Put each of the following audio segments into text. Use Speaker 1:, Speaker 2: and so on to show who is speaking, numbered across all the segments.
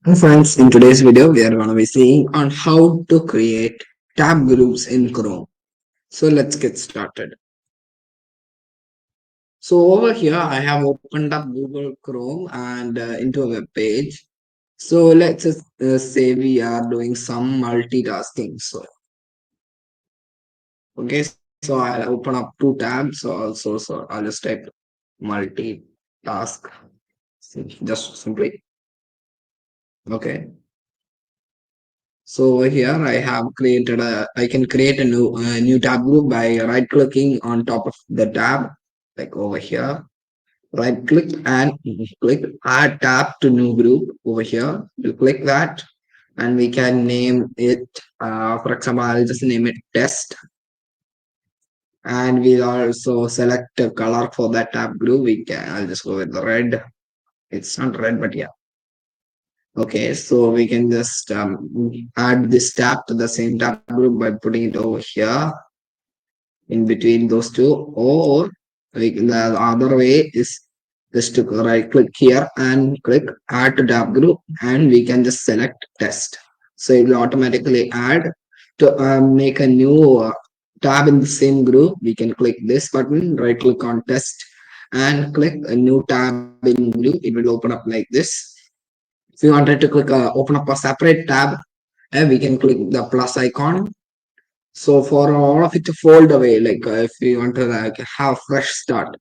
Speaker 1: Hi friends, in today's video we are going to be seeing on how to create tab groups in Chrome. So let's get started. So over here I have opened up Google Chrome and into a web page. So let's just, say we are doing some multitasking. So I'll open up two tabs also. So I'll just type multitask just simply. Okay. So over here I can create a new tab group by right clicking on top of the tab, like over here. Right click and click add tab to new group over here. We'll click that and we can name it, for example, I'll just name it test, and we'll also select a color for that tab group. I'll just go with the red. It's not red, but yeah. Okay, so we can just add this tab to the same tab group by putting it over here in between those two, or the other way is just to right click here and click add to tab group, and we can just select test. So it will automatically add to make a new tab in the same group. We can click this button, right click on test and click a new tab in group. It will open up like this. If you wanted to click open up a separate tab, we can click the plus icon. So for all of it to fold away, like if you want to like have fresh start,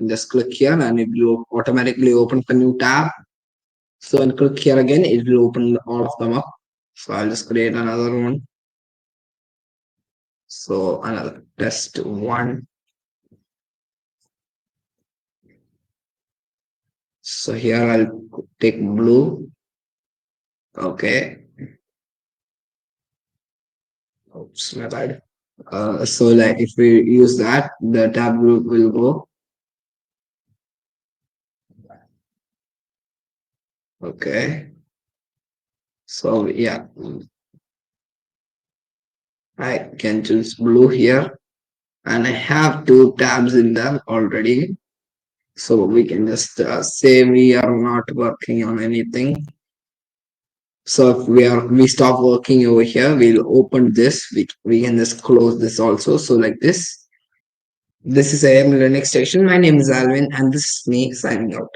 Speaker 1: just click here and it will automatically open a new tab. So and click here again, it will open all of them up. So I'll just create another one. So another test one. So here I'll take blue. Okay. Oops, my bad. So like if we use that, the tab group will go. Okay. So yeah, I can choose blue here, and I have two tabs in them already. So we can just say we are not working on anything. So if we stop working over here, we'll open this. We can just close this also. So like this. This is AM Linux Station. My name is Alvin, and this is me signing out.